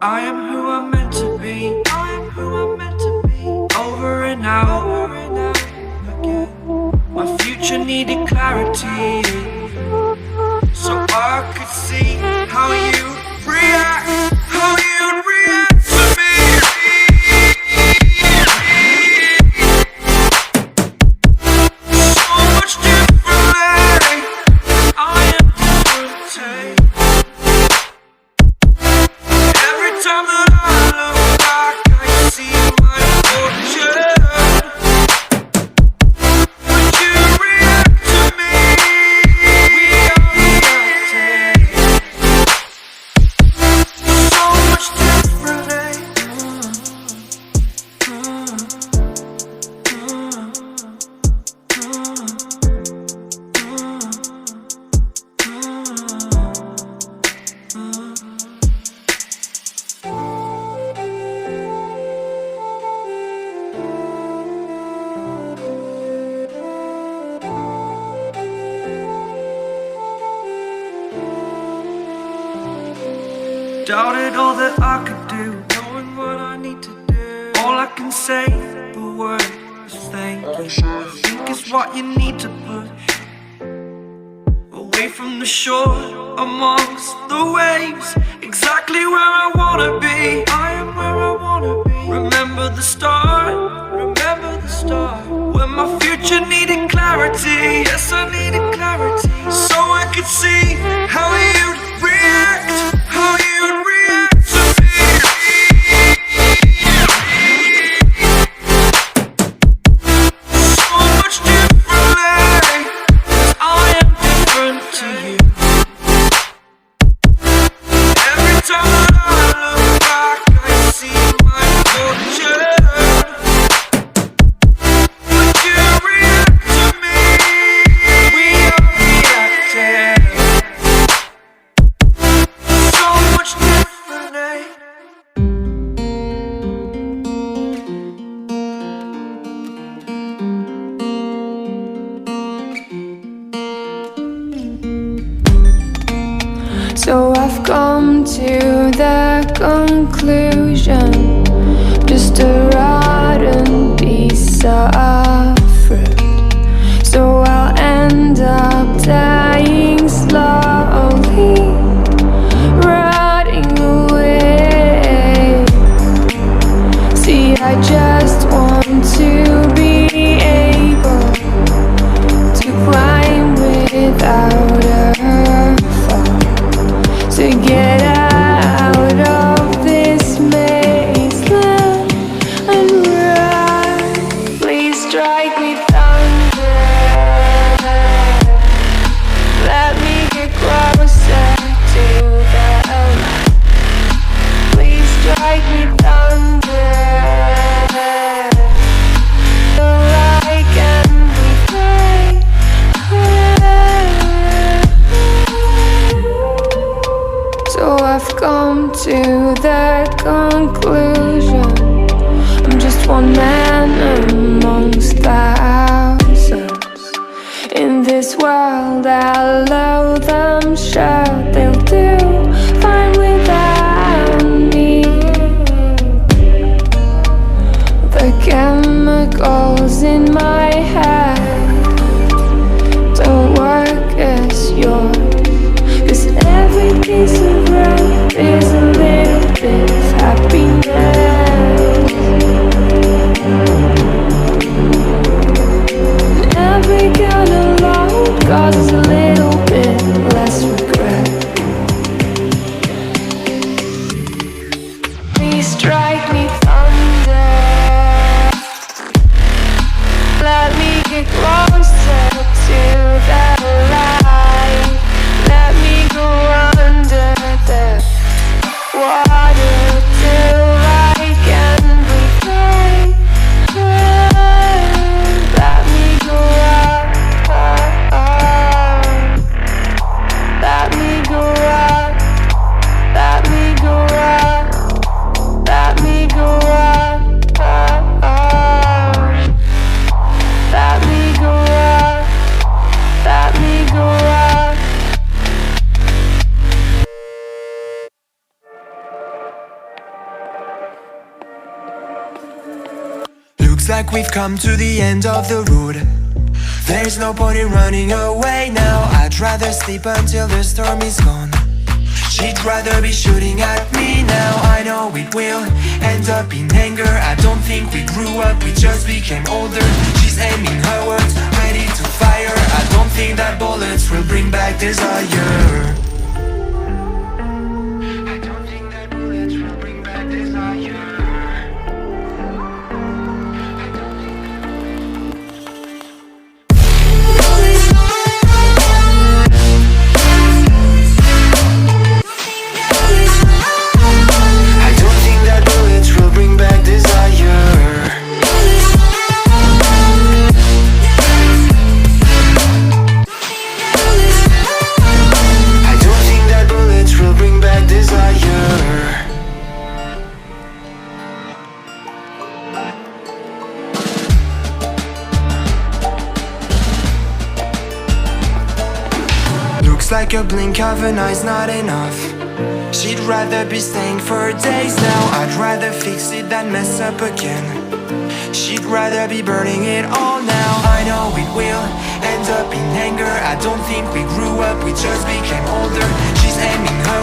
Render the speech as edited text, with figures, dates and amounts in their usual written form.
I am who I'm meant to be. I am who I'm meant to be. Over and out again. My future needed clarity, so I could see how you react, how you react to me. So much differently. I am different. Every time that I look back, I see my fortune. Would you react to me? We are reacting so much differently. Doubted all that I could do, knowing what I need to do. All I can say but words is thank you. I think it's what you need to push away from the shore, amongst the waves. Exactly where I wanna be. I am where I wanna be. Remember the start, remember the start, when my future needed clarity. Yes, I needed clarity, so I could see how you'd react, how you'd react to me. So much differently, 'cause I am different to you. Every time that I look back, I see my fortune. Would you react to me? We are reacting so much differently. So I've come to the conclusion, just a rotten piece of fruit. So I'll end up dying slowly, rotting away. See, I just want to be able to climb without a fall, to get out of this maze and run. Please strike me thunder, let me get closer to the light. Please strike me thunder, so I can be free. So I've come to the conclusion, I'm just one man amongst thousands. In this world I'll allow them, sure they'll do like we've come to the end of the road. There's no point in running away now. I'd rather sleep until the storm is gone. She'd rather be shooting at me now. I know it will end up in anger. I don't think we grew up, we just became older. She's aiming her words, ready to fire. I don't think that bullets will bring back desire. I don't think that bullets will bring back desire. Like a blink of an eye's not enough. She'd rather be staying for days now. I'd rather fix it than mess up again. She'd rather be burning it all now. I know it will end up in anger. I don't think we grew up, we just became older. She's aiming her